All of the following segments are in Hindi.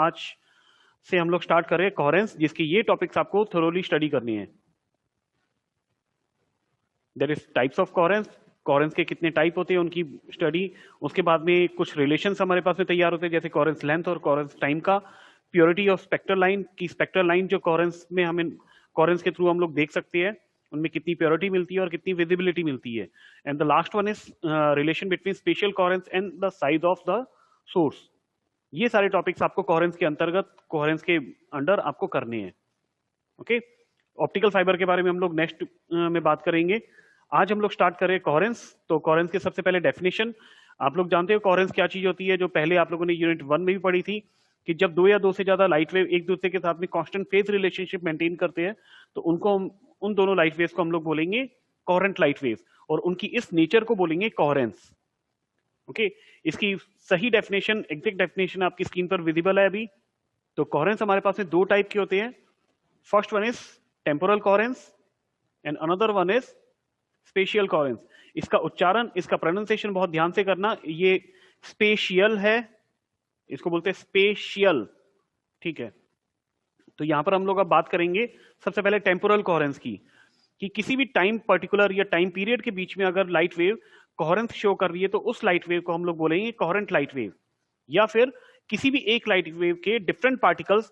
आज से हम लोग स्टार्ट कर रहे हैं कोहेरेंस, जिसकी ये टॉपिक्स आपको थोरोली स्टडी करनी है। There is types of coherence, coherence के कितने टाइप होते हैं उनकी स्टडी। उसके बाद में कुछ रिलेशंस हमारे पास में तैयार होते हैं, जैसे कोहेरेंस लेंथ और कोहेरेंस टाइम का। प्योरिटी ऑफ स्पेक्ट्रल लाइन की, स्पेक्ट्रल लाइन जो कोहेरेंस में हमें कोहेरेंस के थ्रू हम लोग देख सकते हैं, उनमें कितनी प्योरिटी मिलती है और कितनी विजिबिलिटी मिलती है। And the last one is relation between spatial coherence and the size of the source. ये सारे टॉपिक्स आपको कोहेरेंस के अंतर्गत, कोहेरेंस के अंडर आपको करने हैं। ओके, ऑप्टिकल फाइबर के बारे में हम लोग नेक्स्ट में बात करेंगे। आज हम लोग स्टार्ट करें कोहेरेंस। तो कोहेरेंस के सबसे पहले डेफिनेशन, आप लोग जानते हो कोहेरेंस क्या चीज होती है, जो पहले आप लोगों ने यूनिट 1 में भी पढ़ी थी, कि जब दो या दो से ज्यादा लाइट वेव एक दूसरे के साथ में कांस्टेंट फेज रिलेशनशिप मेंटेन करते हैं, तो उनको उन दोनों लाइट वेव्स को हम लोग बोलेंगे कोहेरेंट लाइट वेव्स, और उनकी इस नेचर को बोलेंगे कोहेरेंस। ओके, इसकी सही डेफिनेशन, एग्जैक्ट डेफिनेशन आपकी स्क्रीन पर विजिबल है अभी। तो कोहेरेंस हमारे पास में दो टाइप के होते हैं। First one is temporal coherence and another one is spatial coherence. इसका उच्चारण, इसका प्रोनाउंसिएशन बहुत ध्यान से करना। ये स्पेशियल है, इसको बोलते हैं स्पेशियल, ठीक है। तो यहां पर हम लोग अब बात करेंगे सबसे पहले टेम्पोरल कोहेरेंस की, कि किसी भी टाइम पर्टिकुलर या टाइम पीरियड के बीच में अगर लाइट वेव कोहेरेंस शो कर रही है, तो उस लाइट वेव को हम लोग बोलेंगे कोहेरेंट लाइट वेव। या फिर किसी भी एक लाइट वेव के डिफरेंट पार्टिकल्स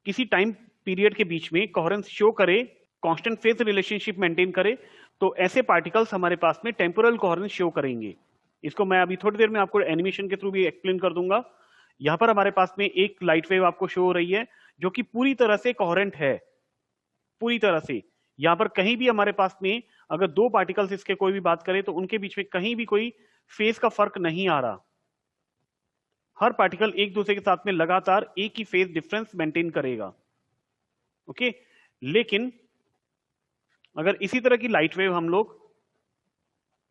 किसी टाइम पीरियड के बीच में कोहेरेंस शो करे, कांस्टेंट फेज रिलेशनशिप मेंटेन करे, तो ऐसे पार्टिकल्स हमारे पास में टेम्पोरल कोहेरेंस शो करेंगे। इसको मैं अभी थोड़ी देर में आपको एनिमेशन के थ्रू भी एक्सप्लेन कर दूंगा। यहां पर हमारे पास में एक लाइट वेव आपको शो हो रही है जो कि पूरी तरह से कोहेरेंट है, पूरी तरह से। यहां पर कहीं भी हमारे पास में अगर दो पार्टिकल्स इसके कोई भी बात करें, तो उनके बीच में कहीं भी कोई फेज का फर्क नहीं आ रहा। हर पार्टिकल एक दूसरे के साथ में लगातार एक ही फेज डिफरेंस मेंटेन करेगा। ओके, लेकिन अगर इसी तरह की लाइट वेव हम लोग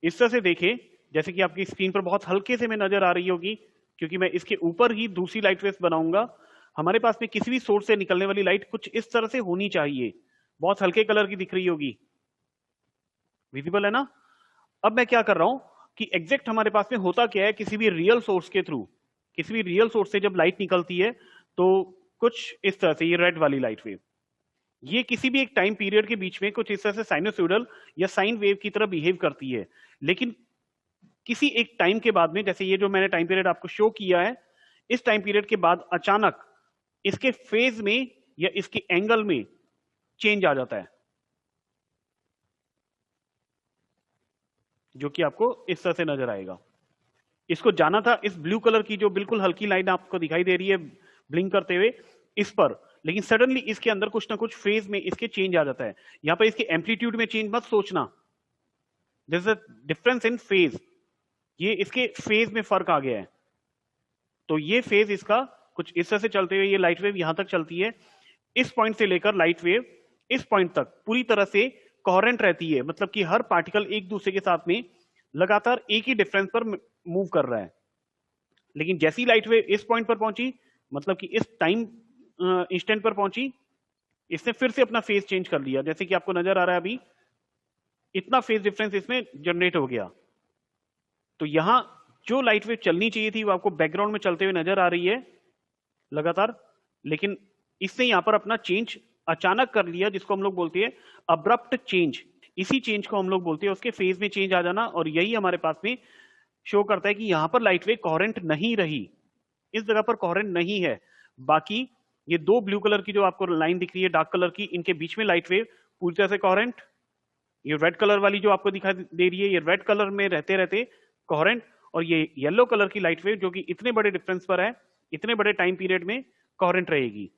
इस तरह से देखें, जैसे कि आपकी स्क्रीन पर बहुत हल्के से में नजर आ रही होगी, क्योंकि मैं इसके ऊपर ही दूसरी लाइट वेव बनाऊंगा। हमारे पास में किसी भी सोर्स से निकलने वाली लाइट कुछ इस तरह से होनी चाहिए, बहुत हल्के कलर की दिख रही होगी, विजिबल है ना। अब मैं क्या कर रहा हूं कि एग्जैक्ट हमारे पास में होता क्या है, किसी भी रियल सोर्स के थ्रू, किसी भी रियल सोर्स से जब लाइट निकलती है, तो कुछ इस तरह से, ये रेड वाली लाइट वेव, ये किसी भी एक टाइम पीरियड के बीच में कुछ इस तरह से साइनोसॉइडल या साइन वेव की तरह बिहेव करती है। लेकिन किसी एक टाइम के बाद में, जैसे ये जो मैंने टाइम पीरियड आपको शो किया है, इस टाइम पीरियड के बाद अचानक इसके फेज में या इसके एंगल में चेंज आ जाता है, जो कि आपको इस तरह से नजर आएगा। इसको जाना था इस ब्लू कलर की जो बिल्कुल हल्की लाइन आपको दिखाई दे रही है ब्लिंक करते हुए, इस पर, लेकिन सडनली इसके अंदर कुछ ना कुछ फेज में इसके चेंज आ जाता है। यहां पर इसके एम्पलीट्यूड में चेंज मत सोचना, this is a difference in phase, ये इसके फेज में फर्क आ गया है। तो ये फेज इसका कुछ इस तरह से चलते हुए ये लाइट वेव यहां तक चलती है, इस पॉइंट से लेकर लाइट वेव इस पॉइंट तक पूरी तरह से कोहेरेंट रहती है, मतलब कि हर पार्टिकल एक दूसरे के साथ में लगातार एक ही डिफरेंस पर मूव कर रहा है। लेकिन जैसी लाइट वेव इस पॉइंट पर पहुंची, मतलब कि इस टाइम इंस्टेंट पर पहुंची, इसने फिर से अपना फेज चेंज कर लिया, जैसे कि आपको नजर आ रहा है अभी, इतना फेज डिफरेंस इसमें जनरेट हो गया। तो यहां जो लाइट वेव चलनी चाहिए थी वो आपको बैकग्राउंड में चलते हुए नजर आ रही है लगातार, लेकिन इसने यहां पर अपना चेंज अचानक कर लिया, जिसको हम लोग बोलते हैं अब्रप्ट चेंज। इसी चेंज को हम लोग बोलते हैं उसके फेज में चेंज आ जाना, और यही हमारे पास में शो करता है कि यहां पर लाइट वेव कोहेरेंट नहीं रही, इस जगह पर कोहेरेंट नहीं है। बाकी ये दो ब्लू कलर की जो आपको लाइन दिख रही है डार्क कलर की, इनके बीच में लाइट वेव पूरी तरह से कोहेरेंट। ये रेड कलर वाली जो आपको दिखाई दे रही है, ये रेड कलर में रहते रहते कोहेरेंट, और ये येलो कलर की लाइट वेव जो कि इतने बड़े डिफरेंस पर है, इतने बड़े टाइम पीरियड में कोहेरेंट रहेगी।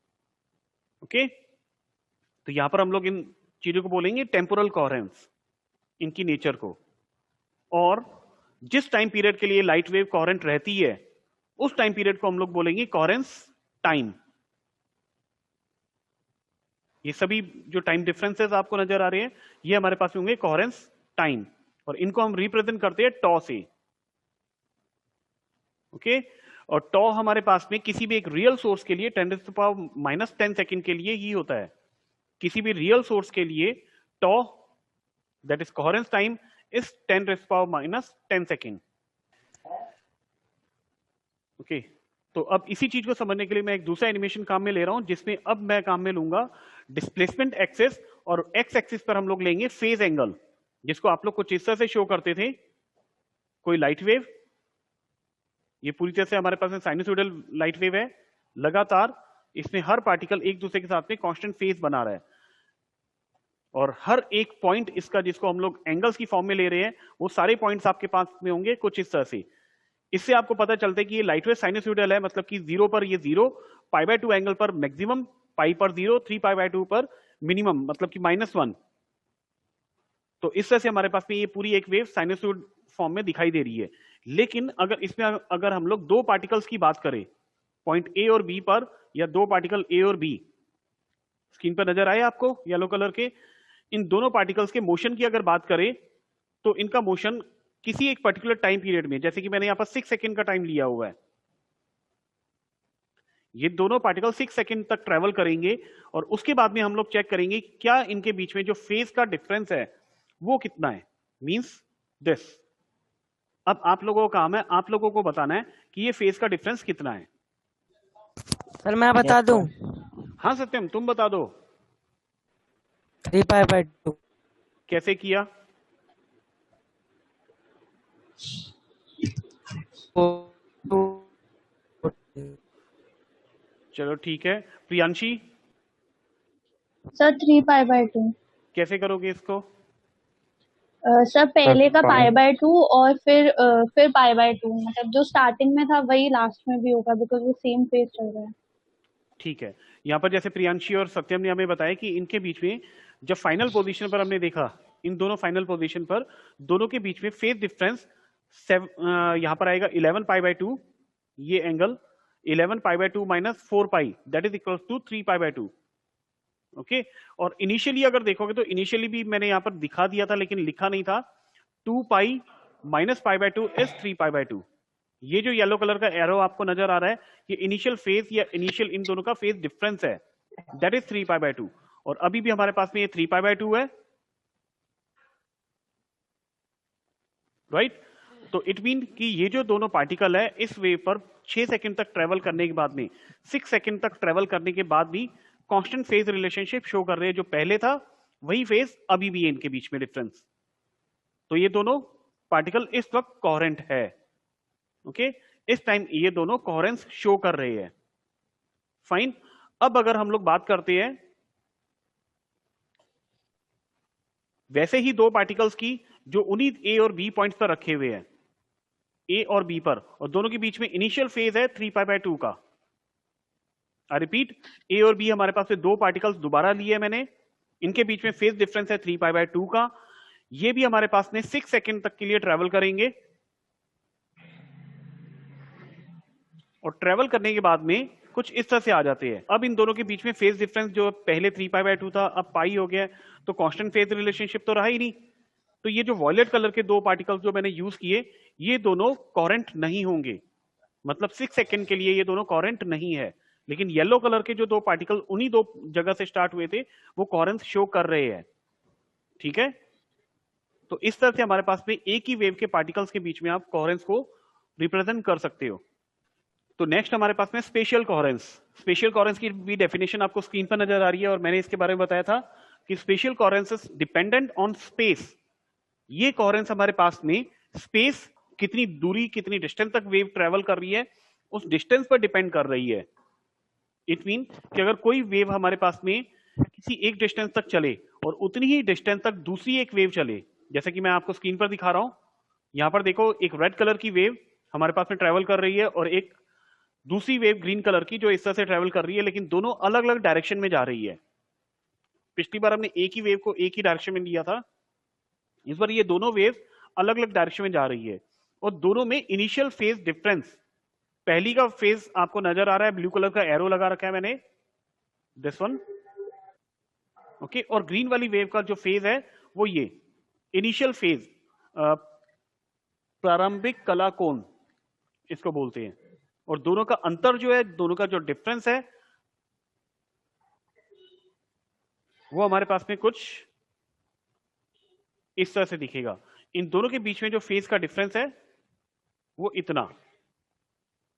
ओके, तो यहां पर हम लोग इन चीजों को बोलेंगे टेम्पोरल कोहेरेंस, इनकी नेचर को। और जिस टाइम पीरियड के लिए लाइट वेव कोहेरेंट रहती है, उस टाइम पीरियड को हम लोग बोलेंगे कोहेरेंस टाइम। ये सभी जो टाइम डिफरेंसेस आपको नजर आ रहे हैं, ये हमारे पास होंगे कोहेरेंस टाइम, और इनको हम रिप्रेजेंट करते हैं टॉ से। ओके, और टॉ हमारे पास में किसी भी एक रियल सोर्स के लिए 10⁻⁻10 सेकेंड के लिए ही होता है। किसी भी रियल सोर्स के लिए tau, that is coherence time, is 10⁻10 second. Okay, तो अब इसी चीज को समझने के लिए मैं एक दूसरा एनिमेशन काम में ले रहा हूं, जिसमें अब मैं काम में लूंगा डिस्प्लेसमेंट एक्सिस, और एक्स एक्सिस पर हम लोग लेंगे फेज एंगल, जिसको आप लोग कुछ इस तरह से शो करते थे। कोई लाइट वेव, ये पूरी तरह से हमारे पास में साइनसोइडल लाइट वेव है, लगातार इसमें हर पार्टिकल एक दूसरे के साथ में कांस्टेंट फेज बना रहा है, और हर एक पॉइंट इसका, जिसको हम लोग एंगल्स की फॉर्म में ले रहे हैं, वो सारे पॉइंट्स आपके पास में होंगे कुछ इस तरह से। इससे आपको पता चलता है कि ये लाइट वेव साइनसोइडल है, मतलब कि 0 पर ये 0, π/2 एंगल पर मैक्सिमम, पाई पर 0, 3π/2 पर मिनिमम, मतलब कि -1। तो इस तरह से हमारे पास में ये पूरी एक वेव साइनसोइड फॉर्म में दिखाई दे रही है। लेकिन अगर इसमें अगर हम लोग दो पार्टिकल्स की बात करें, पॉइंट ए और बी पर, या दो पार्टिकल ए और बी, स्क्रीन पर नजर आए आपको येलो कलर के, इन दोनों पार्टिकल्स के मोशन की अगर बात करें, तो इनका मोशन किसी एक पर्टिकुलर टाइम पीरियड में, जैसे कि मैंने यहां पर 6 सेकंड का टाइम लिया हुआ है, ये दोनों पार्टिकल 6 सेकंड तक ट्रेवल करेंगे, और उसके बाद में हम लोग चेक करेंगे क्या इनके बीच में जो फेज का डिफरेंस है वो कितना है, मींस दिस। अब आप लोगों का काम है, आप लोगों को बताना है कि ये फेज का डिफरेंस कितना है। सर मैं बता दूं? हाँ सत्यम, तुम बता दो 3π/2। कैसे किया। चलो ठीक है, प्रियांशी सर 3π/2। कैसे करोगे इसको। सर पहले का π/2 और फिर π/2, मतलब जो स्टार्टिंग में था वही लास्ट में भी होगा, बिकॉज वो सेम फेज चल रहा है। ठीक है, यहाँ पर जैसे प्रियांशी और सत्यम ने हमें बताया कि इनके बीच में जब फाइनल पोजीशन पर हमने देखा, इन दोनों फाइनल पोजीशन पर दोनों के बीच में फेज डिफरेंस यहाँ पर आएगा 11π/2, ये angle 11π/2 - 4π, that is equal to 3π/2। Okay, और इनिशियली अगर देखोगे तो इनिशियली भी मैंने यहाँ पर दिखा दिया था, लेकिन लिखा नहीं था, 2π - π/2 इज 3π/2। ये जो येलो कलर का एरो आपको नजर आ रहा है, ये इनिशियल फेज या इनिशियल इन दोनों का फेज डिफरेंस है, दैट इज 3π/2। और अभी भी हमारे पास में ये 3π/2 है, राइट। तो इट मीन कि ये जो दोनों पार्टिकल है इस वेव पर 6 सेकंड तक ट्रेवल करने के बाद में, 6 सेकंड तक ट्रेवल करने के बाद भी कांस्टेंट फेज रिलेशनशिप शो कर रहे हैं। जो पहले था वही फेज अभी भी है इनके बीच में डिफरेंस। तो ये दोनों पार्टिकल इस वक्त कोहेरेंट है। ओके, इस टाइम ये दोनों कोहेरेंस शो कर रहे हैं। फाइन, अब अगर हम लोग बात करते हैं वैसे ही दो पार्टिकल्स की जो उन्हीं ए और बी पॉइंट्स पर रखे हुए हैं, ए और बी पर, और दोनों के बीच में इनिशियल फेज है 3π/2 का। आई रिपीट, ए और बी हमारे पास से दो पार्टिकल्स दोबारा लिए मैंने, इनके बीच में फेज डिफरेंस है 3π/2 का। ये भी हमारे पास में 6 सेकंड तक के लिए ट्रेवल करेंगे, और ट्रेवल करने के बाद में कुछ इस तरह से आ जाते हैं। अब इन दोनों के बीच में फेज डिफरेंस जो पहले 3π/2 था, अब पाई हो गया, तो कांस्टेंट फेज रिलेशनशिप तो रहा ही नहीं। तो ये जो वॉयलेट कलर के दो पार्टिकल्स जो मैंने यूज किए, ये दोनों कोहेरेंट नहीं होंगे, मतलब 6 सेकंड के लिए ये दोनों कोहेरेंट नहीं है। लेकिन येलो कलर के जो दो पार्टिकल उन्हीं दो जगह से स्टार्ट हुए थे, वो कोहेरेंस शो कर रहे हैं। ठीक है, तो इस तरह से हमारे पास में एक ही वेव के पार्टिकल्स के बीच में आप कोहेरेंस को रिप्रेजेंट कर सकते हो। तो नेक्स्ट हमारे पास में स्पेशियल कोहेरेंस। स्पेशियल कोहेरेंस की भी डेफिनेशन आपको स्क्रीन पर नजर आ रही है, और मैंने इसके बारे में बताया था कि spatial coherence is dependent on space. ये कोहेरेंस हमारे पास में स्पेस, कितनी दूरी, कितनी डिस्टेंस तक वेव ट्रेवल कर रही है, उस डिस्टेंस पर डिपेंड कर रही है। इट मीन कि अगर कोई वेव हमारे पास में किसी एक डिस्टेंस तक चले और उतनी ही डिस्टेंस तक दूसरी एक वेव चले, जैसे कि मैं आपको स्क्रीन पर दिखा रहा हूं, यहां पर देखो एक रेड कलर की वेव हमारे पास में ट्रेवल कर रही है, और एक दूसरी वेव ग्रीन कलर की जो इस तरह से ट्रेवल कर रही है, लेकिन दोनों अलग अलग डायरेक्शन में जा रही है। पिछली बार हमने एक ही वेव को एक ही डायरेक्शन में लिया था, इस बार ये दोनों वेव अलग अलग डायरेक्शन में जा रही है, और दोनों में इनिशियल फेज डिफरेंस, पहली का फेज आपको नजर आ रहा है, ब्लू कलर का एरो लगा रखा है मैंने, दिस वन। ओके, और ग्रीन वाली वेव का जो फेज है वो ये इनिशियल फेज, प्रारंभिक कला कोण इसको बोलते हैं। और दोनों का अंतर जो है, दोनों का जो डिफरेंस है, वो हमारे पास में कुछ इस तरह से दिखेगा। इन दोनों के बीच में जो फेज का डिफरेंस है वो इतना।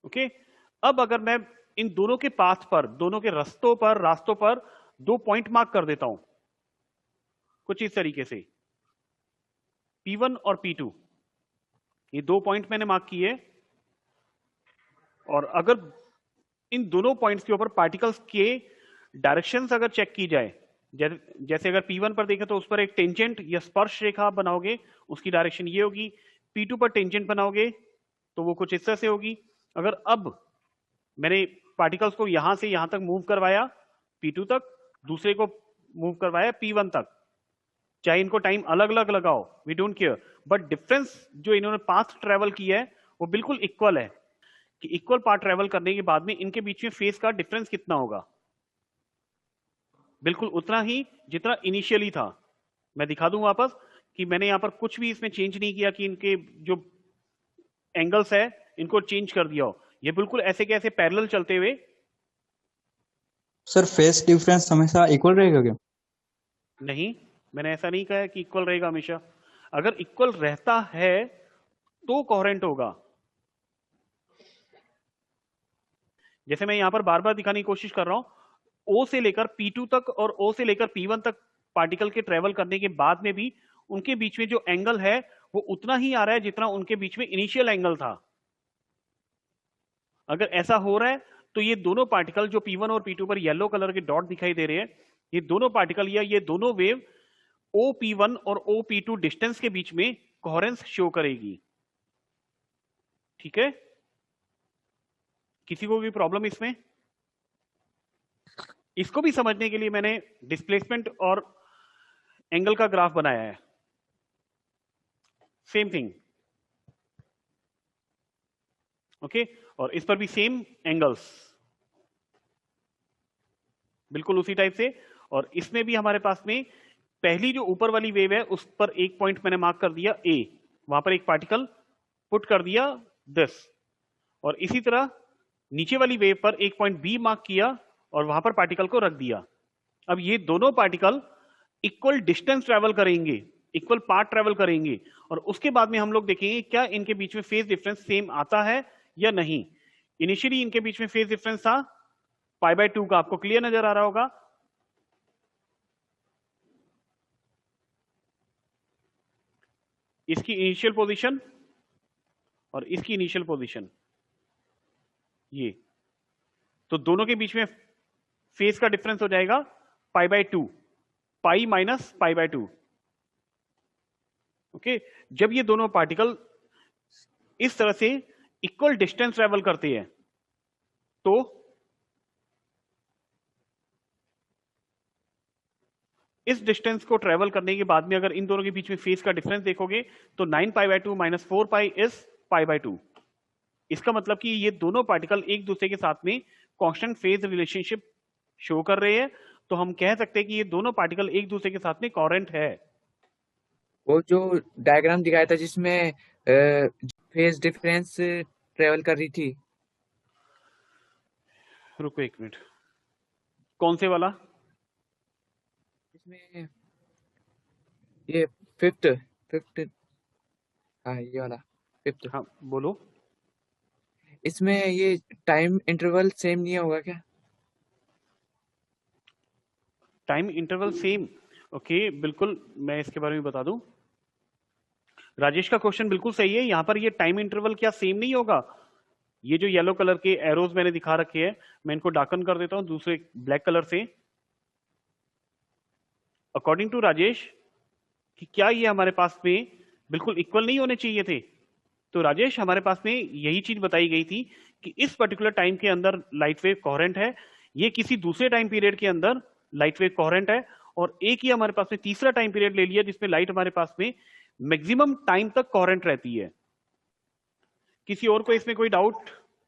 ओके, अब अगर मैं इन दोनों के पाथ पर, दोनों के रास्तों पर 2 पॉइंट मार्क कर देता हूं कुछ इस तरीके से, P1 और P2, ये 2 पॉइंट मैंने मार्क किए, और अगर इन दोनों पॉइंट्स के ऊपर पार्टिकल्स के डायरेक्शंस अगर चेक की जाए, जैसे अगर P1 पर देखें तो उस पर एक टेंजेंट या स्पर्श रेखा आप बनाओगे, उसकी डायरेक्शन ये होगी। P2 पर टेंजेंट बनाओगे तो वो कुछ इस तरह से होगी। अगर अब मैंने पार्टिकल्स को यहां से यहां तक मूव करवाया P2 तक, दूसरे को मूव करवाया P1 तक, चाहे इनको टाइम अलग अलग लगाओ, we don't care, but difference जो इन्होंने पाथ ट्रेवल किया है वो बिल्कुल इक्वल है, कि इक्वल पाथ ट्रेवल करने के बाद में इनके बीच में फेस का डिफरेंस कितना होगा, बिल्कुल उतना ही जितना इनिशियली था। मैं दिखा दूं वापस कि मैंने यहां पर कुछ भी इसमें चेंज नहीं किया कि इनके जो एंगल्स है इनको चेंज कर दिया हो, ये बिल्कुल ऐसे के ऐसे पैरेलल चलते हुए। सर फेस डिफरेंस हमेशा इक्वल रहेगा क्या? नहीं, मैंने ऐसा नहीं कहा है कि इक्वल रहेगा हमेशा। अगर इक्वल रहता है तो कोहेरेंट होगा। जैसे मैं यहां पर बार बार दिखाने की कोशिश कर रहा हूं, O से लेकर P2 तक और O से लेकर P1 तक पार्टिकल के ट्रेवल करने के बाद में भी उनके बीच में जो एंगल है वो उतना ही आ रहा है जितना उनके बीच में इनिशियल एंगल था। अगर ऐसा हो रहा है तो ये दोनों पार्टिकल जो P1 और P2 पर येलो कलर के डॉट दिखाई दे रहे हैं, ये दोनों पार्टिकल या ये दोनों वेव OP1 और OP2 डिस्टेंस के बीच में कोहेरेंस शो करेगी। ठीक है, किसी को भी प्रॉब्लम इसमें? इसको भी समझने के लिए मैंने डिस्प्लेसमेंट और एंगल का ग्राफ बनाया है। सेम थिंग, ओके, और इस पर भी सेम एंगल्स, बिल्कुल उसी टाइप से। और इसमें भी हमारे पास में पहली जो ऊपर वाली वेव है उस पर एक पॉइंट मैंने मार्क कर दिया A, वहां पर एक पार्टिकल पुट कर दिया दिस, और इसी तरह नीचे वाली वेव पर एक पॉइंट B मार्क किया और वहां पर पार्टिकल को रख दिया। अब ये दोनों पार्टिकल इक्वल डिस्टेंस ट्रेवल करेंगे, इक्वल पाथ ट्रेवल करेंगे, और उसके बाद में हम लोग देखेंगे क्या इनके बीच में फेज डिफरेंस सेम आता है या नहीं। इनिशियली इनके बीच में फेज डिफरेंस था π/2 का, आपको क्लियर नजर आ रहा होगा। इसकी इनिशियल पोजीशन और इसकी इनिशियल पोजीशन, ये तो दोनों के बीच में फेज का डिफरेंस हो जाएगा π/2, पाई माइनस π/2। ओके, जब ये दोनों पार्टिकल इस तरह से इक्वल डिस्टेंस ट्रेवल करते हैं तो इस डिस्टेंस को ट्रेवल करने के बाद में अगर इन दोनों के बीच में फेज का डिफरेंस देखोगे तो 9π/2 माइनस 4π इज π/2। इसका मतलब कि ये दोनों पार्टिकल एक दूसरे के साथ में कांस्टेंट फेज रिलेशनशिप शो कर रहे हैं, तो हम कह सकते हैं कि ये दोनों पार्टिकल एक दूसरे के साथ में कोहेरेंट है। वो जो डायग्राम दिखाया था जिसमें फेज डिफरेंस ट्रेवल कर रही थी, रुको एक मिनट, कौन से वाला? इसमें ये फिफ्थ, हाँ ये वाला फिफ्थ। हाँ बोलो। इसमें ये टाइम इंटरवल सेम नहीं होगा क्या? टाइम इंटरवल सेम, ओके, बिल्कुल मैं इसके बारे में बता दूं। राजेश का क्वेश्चन बिल्कुल सही है, यहां पर ये टाइम इंटरवल क्या सेम नहीं होगा? ये जो येलो कलर के एरोज मैंने दिखा रखे हैं, मैं इनको डार्कन कर देता हूं दूसरे ब्लैक कलर से। अकॉर्डिंग टू राजेश कि क्या ये हमारे पास में बिल्कुल इक्वल नहीं होने चाहिए थे? तो राजेश हमारे पास में यही चीज बताई गई थी कि इस पर्टिकुलर टाइम के अंदर लाइट वेव कोहेरेंट है, ये किसी दूसरे टाइम पीरियड के अंदर लाइट वेव कोहेरेंट है, और एक ही हमारे पास में तीसरा टाइम पीरियड ले लिया जिसमें लाइट हमारे पास में मैक्सिमम टाइम तक कोहेरेंट रहती है। किसी और को इसमें कोई डाउट?